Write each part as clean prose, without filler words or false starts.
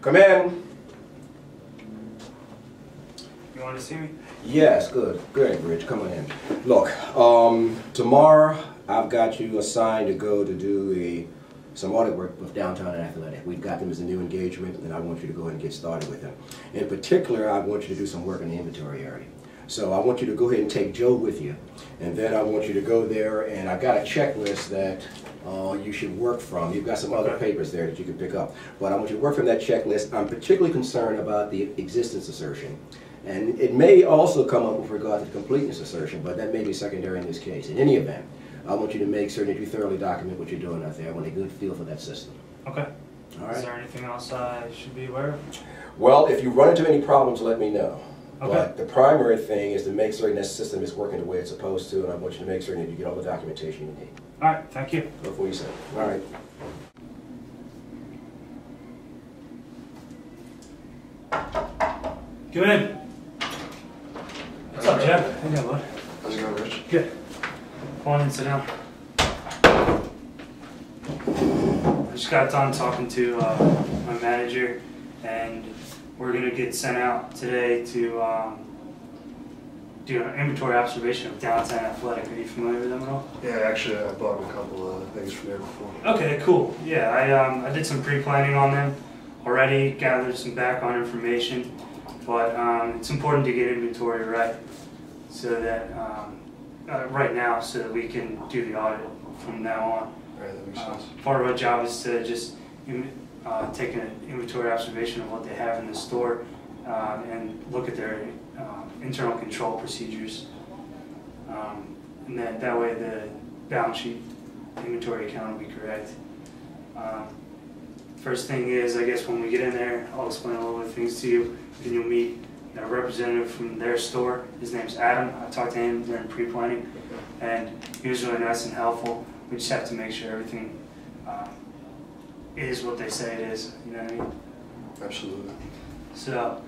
Come in. You want to see me? Yes, good. Great, Rich. Come on in. Look, tomorrow I've got you assigned to go to do some audit work with Downtown Athletic. We've got them as a new engagement, and I want you to go ahead and get started with them. In particular, I want you to do some work in the inventory area. So I want you to go ahead and take Joe with you, and then I want you to go there, and I've got a checklist that you should work from. You've got some other papers there that you can pick up, but I want you to work from that checklist. I'm particularly concerned about the existence assertion, and it may also come up with regard to the completeness assertion, but that may be secondary in this case. In any event, I want you to make certain that you thoroughly document what you're doing out there. I want a good feel for that system. Okay. All right. Is there anything else I should be aware of? Well, if you run into any problems, let me know. Okay. But the primary thing is to make certain that system is working the way it's supposed to, and I want you to make certain that you get all the documentation you need. All right, thank you. Before you say. All right. Come in. What's up, Jeff? How you doing, bud? How's it going, Rich? Good. Come on in, sit down. I just got done talking to my manager, and we're going to get sent out today to do an inventory observation of Downtown Athletic. Are you familiar with them at all? Yeah, actually, I bought a couple of things from there before. Okay, cool. Yeah, I did some pre-planning on them already, gathered some background information, but it's important to get inventory right, so that right now, so that we can do the audit from now on. Right, that makes sense. Part of our job is to just take an inventory observation of what they have in the store and look at their internal control procedures, and that way the balance sheet inventory account will be correct. First thing is, I guess when we get in there, I'll explain a little bit of things to you. Then you'll meet a representative from their store. His name's Adam. I talked to him during pre-planning, and he was really nice and helpful. We just have to make sure everything is what they say it is. You know what I mean? Absolutely. So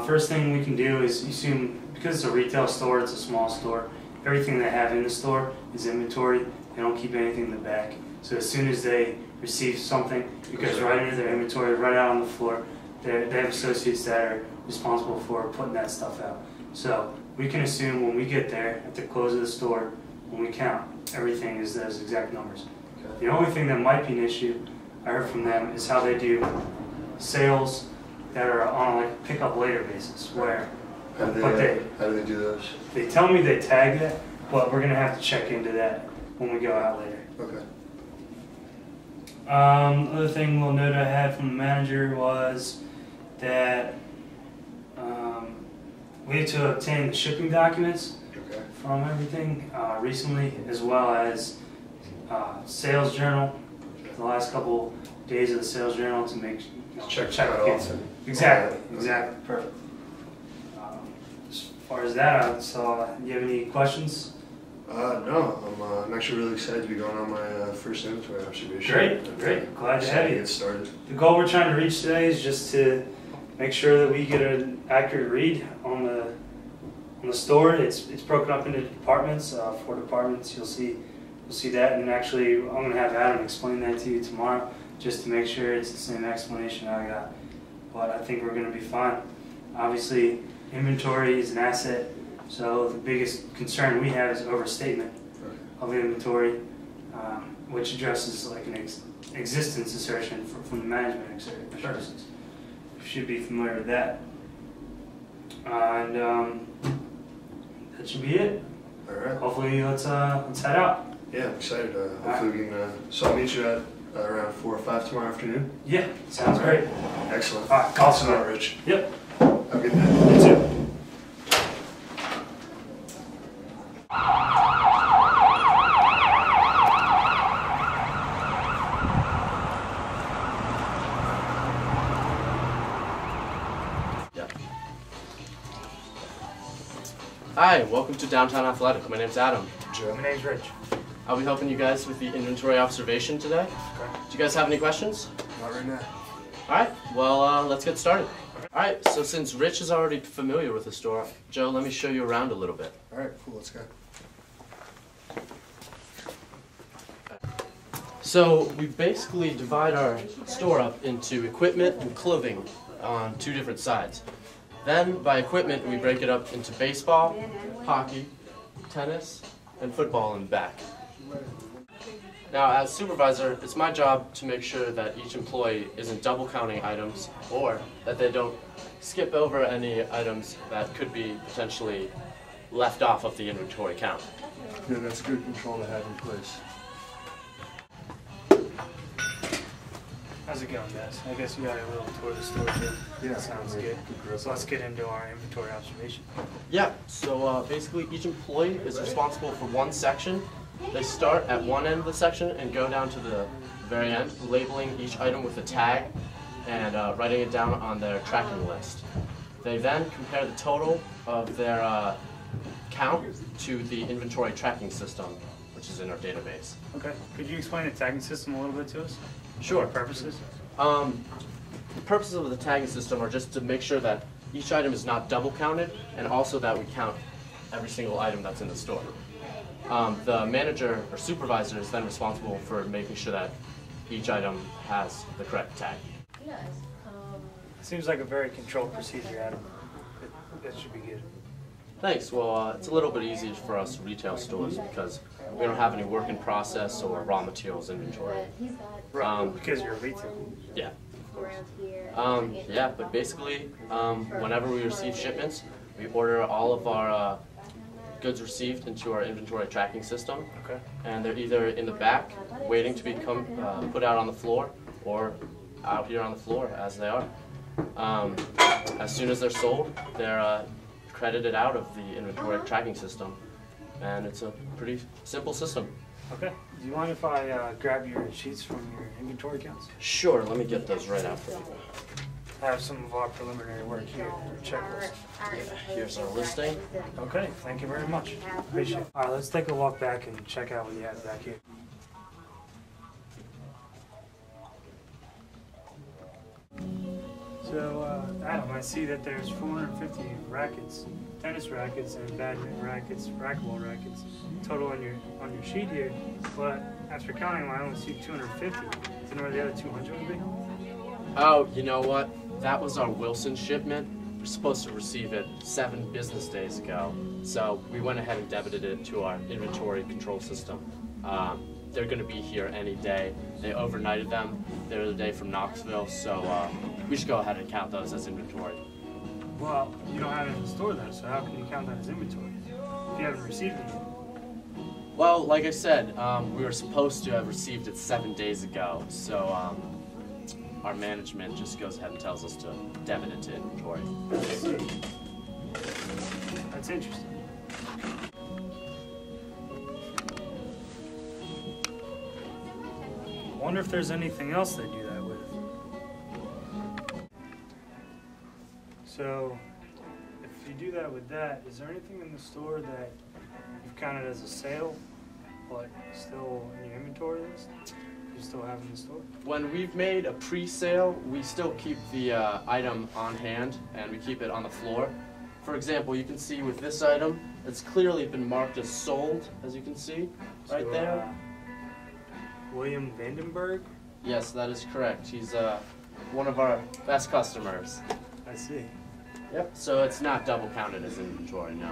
first thing we can do is assume, because it's a retail store, it's a small store, everything they have in the store is inventory. They don't keep anything in the back. So as soon as they receive something, it goes right into their inventory, right out on the floor. They have associates that are responsible for putting that stuff out. So we can assume when we get there, at the close of the store, when we count, everything is those exact numbers. Okay. The only thing that might be an issue, I heard from them, is how they do sales that are on a pick up later basis, where How do they do those? they tell me they tag it, but we're going to have to check into that when we go out later. Okay. Other thing, little note I had from the manager was that we had to obtain the shipping documents Okay. from everything recently, as well as sales journal, the last couple days of the sales journal, to make Check check that against off. it. Exactly, Okay. exactly, perfect. As far as that, so do you have any questions? No, I'm actually really excited to be going on my first inventory observation. Great, glad to have Excited to you. get started. The goal we're trying to reach today is just to make sure that we get an accurate read on the store. It's broken up into departments, 4 departments. You'll see that, and actually I'm going to have Adam explain that to you tomorrow, just to make sure it's the same explanation I got. But I think we're going to be fine. Obviously, inventory is an asset, so the biggest concern we have is overstatement of inventory, which addresses like an existence assertion from the management services. You should be familiar with that. And that should be it. All right. Hopefully, let's head out. Yeah, I'm excited. Hopefully we can. So I'll meet you at around 4 or 5 tomorrow afternoon. Yeah, sounds great. Excellent. All right, Call tomorrow, Rich. Yep. Have a good day. You too. Hi, welcome to Downtown Athletic. My name's Adam. Joe. My name's Rich. I'll be helping you guys with the inventory observation today. Okay. Do you guys have any questions? Not right now. Alright, well, let's get started. Alright, so since Rich is already familiar with the store, Joe, let me show you around a little bit. All right, cool, let's go. So we basically divide our store up into equipment and clothing on 2 different sides. Then by equipment we break it up into baseball, hockey, tennis, and football in the back. Now as supervisor, it's my job to make sure that each employee isn't double counting items or that they don't skip over any items that could be potentially left off of the inventory count. Yeah, that's good control to have in place. How's it going, guys? I guess you got a little tour of the store too. Yeah, Sounds good. So let's get into our inventory observation. Yeah, so basically each employee is responsible for one section. They start at one end of the section and go down to the very end, labeling each item with a tag and writing it down on their tracking list. They then compare the total of their count to the inventory tracking system, which is in our database. Okay. Could you explain the tagging system a little bit to us? Sure. What purposes? The purposes of the tagging system are just to make sure that each item is not double counted and also that we count every single item that's in the store. The manager or supervisor is then responsible for making sure that each item has the correct tag. Seems like a very controlled procedure, Adam. That should be good. Thanks. Well, it's a little bit easier for us retail stores because we don't have any work in process or raw materials inventory. Because you're a retail. Yeah. Yeah, but basically, whenever we receive shipments, we order all of our goods received into our inventory tracking system. Okay. And they're either in the back, waiting to become put out on the floor, or out here on the floor as they are. As soon as they're sold, they're credited out of the inventory tracking system, and it's a pretty simple system. Okay. Do you mind if I grab your sheets from your inventory counts? Sure, let me get those right out for you. I have some of our preliminary work here, your checklist. Yeah, here's our listing. Okay, thank you very much. Appreciate it. All right, let's take a walk back and check out what you have back here. So, Adam, I see that there's 450 rackets, tennis rackets and badminton rackets, racquetball rackets, total on your sheet here. But after counting them, I only see 250. Do you know where the other 200 would be? Oh, you know what? That was our Wilson shipment. We're supposed to receive it 7 business days ago, so we went ahead and debited it to our inventory control system. They're going to be here any day. They overnighted them the other day from Knoxville, so we should go ahead and count those as inventory. Well, you don't have it in the store though, so how can you count that as inventory if you haven't received it yet? Well, like I said, we were supposed to have received it 7 days ago, so our management just goes ahead and tells us to debit it to inventory. I see. That's interesting. I wonder if there's anything else they do that with. So, if you do that with that, is there anything in the store that you've counted as a sale, but still in your inventory list? You still have in the store? When we've made a pre-sale, we still keep the item on hand and we keep it on the floor. For example, you can see with this item, it's clearly been marked as sold, as you can see right So, there. William Vandenberg? Yes, that is correct. He's one of our best customers. I see. Yep. So it's not double counted as inventory, no.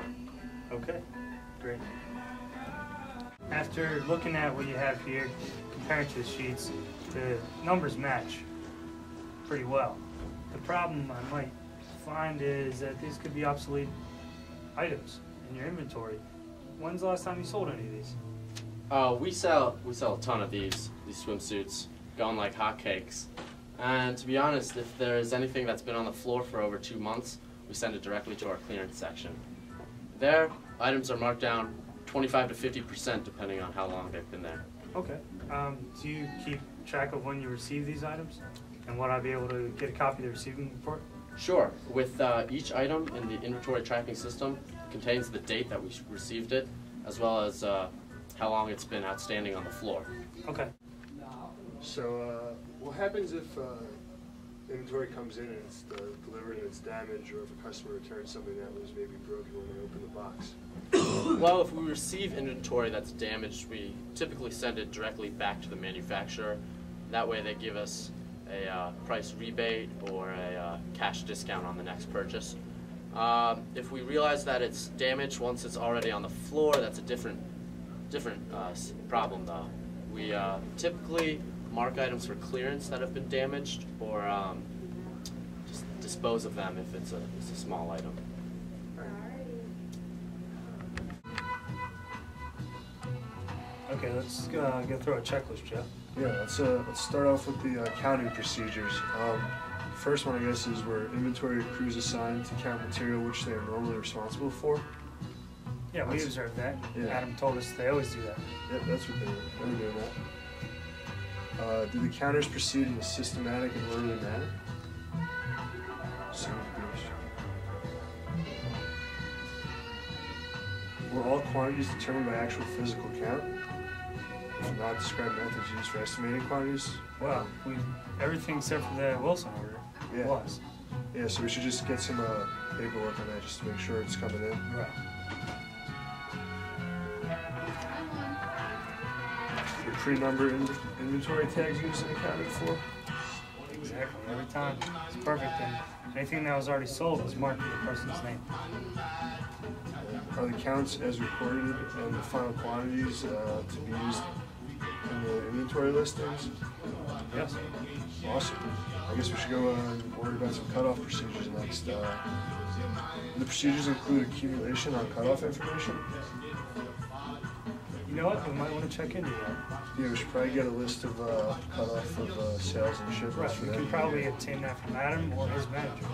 Okay, great. After looking at what you have here, comparing to the sheets, the numbers match pretty well. The problem I might find is that these could be obsolete items in your inventory. When's the last time you sold any of these? We sell a ton of these swimsuits, going like hotcakes. And to be honest, if there's anything that's been on the floor for over 2 months, we send it directly to our clearance section. There, items are marked down 25 to 50% depending on how long they've been there. Okay. Do you keep track of when you receive these items? And would I be able to get a copy of the receiving report? Sure. With each item in the inventory tracking system contains the date that we received it, as well as how long it's been outstanding on the floor. Okay. So, what happens if inventory comes in and it's delivered and it's damaged, or if a customer returns something that was maybe broken when they opened the box? Well, if we receive inventory that's damaged, we typically send it directly back to the manufacturer. That way they give us a price rebate or a cash discount on the next purchase. If we realize that it's damaged once it's already on the floor, that's a different problem though. We typically mark items for clearance that have been damaged, or just dispose of them if it's a small item. Okay, let's go through a checklist, Jeff. Yeah, let's start off with the counting procedures. First one, I guess, is where inventory crews assigned to count material which they are normally responsible for. Yeah, we observed that. Yeah. Adam told us they always do that. Yep, that's what they were doing that. Do the counters proceed in a systematic and orderly manner? Were all quantities determined by actual physical count? If not, describe methods used for estimating quantities. Well, everything except for the Wilson order was. Yeah, so we should just get some paperwork on that just to make sure it's coming in. Right. The pre-number inventory tags used and accounted for? Exactly. Every time. It's perfect. And anything that was already sold was marked with the person's name. Are the counts as recorded and the final quantities to be used in the inventory listings? Yes. Awesome. I guess we should go and worry about some cutoff procedures next. Do the procedures include accumulation on cutoff information? You know what? We might want to check into that. Yeah, we should probably get a list of cutoff of sales and shipments. Right. For We that. can probably obtain that from Adam or his manager.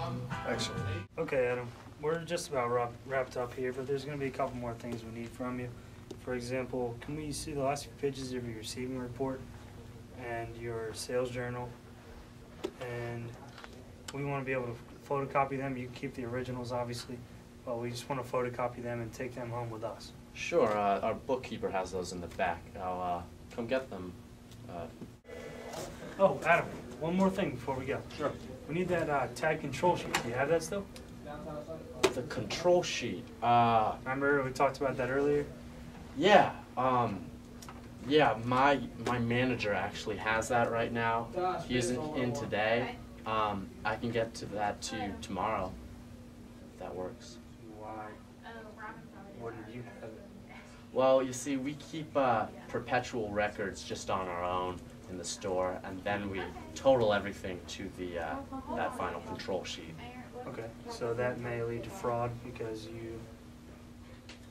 Excellent. Okay, Adam. We're just about wrapped up here, but there's going to be a couple more things we need from you. For example, can we see the last few pages of your receiving report and your sales journal? And we want to be able to photocopy them. You can keep the originals, obviously, but we just want to photocopy them and take them home with us. Sure, our bookkeeper has those in the back. I'll come get them. Oh, Adam, one more thing before we go. Sure. We need that tag control sheet. Do you have that still? The control sheet. Remember we talked about that earlier? Yeah. Yeah. My manager actually has that right now. He isn't in today. I can get to that to you tomorrow. If that works. Why? Wouldn't you have it? Well, you see, we keep perpetual records just on our own in the store, and then we total everything to the that final control sheet. Okay, so that may lead to fraud because you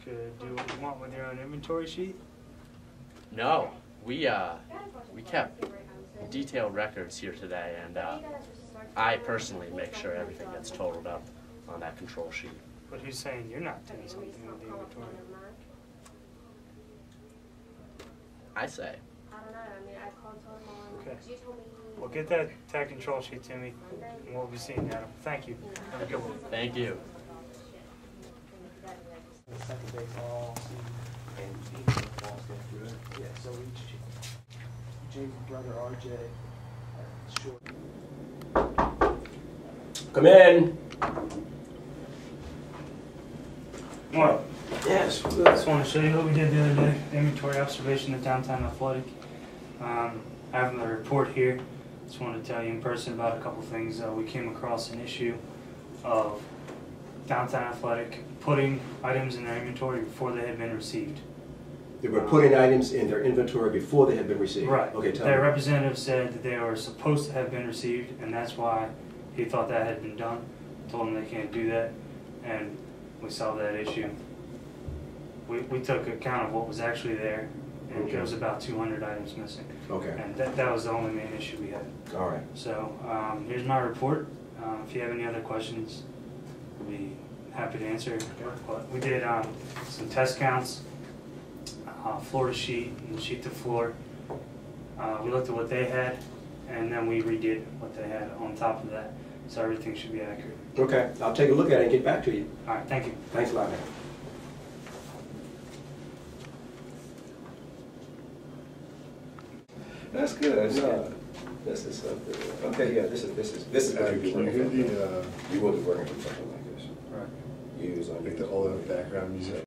could do what you want with your own inventory sheet? No, we kept detailed records here today, and I personally make sure everything gets totaled up on that control sheet. But who's saying you're not doing something with the inventory? I say. Okay. Well, get that tag control sheet to me, and we'll be seeing you, Adam. Thank you. Have a good one. Thank you. So Jake's brother RJ, short. Come in. Mark, Yes. just want to show you what we did the other day. Inventory observation at Downtown Athletic. I have the report here. Just wanted to tell you in person about a couple things. We came across an issue of Downtown Athletic putting items in their inventory before they had been received. They were putting items in their inventory before they had been received. Right. Okay, tell Their me. representative said that they were supposed to have been received, and that's why he thought that had been done. Told him they can't do that, and we solved that issue. We took account of what was actually there, and Okay. there was about 200 items missing. Okay. And that was the only main issue we had. All right. So here's my report. If you have any other questions, I'll be happy to answer. But we did some test counts, floor to sheet and sheet to floor. We looked at what they had, and then we redid what they had on top of that. So everything should be accurate. Okay. I'll take a look at it and get back to you. All right, thank you. Thanks a lot, man. That's good. This is something. Okay, yeah, this is what you'll be working from. You will be working from something like this. Right. Use on Like all the background music.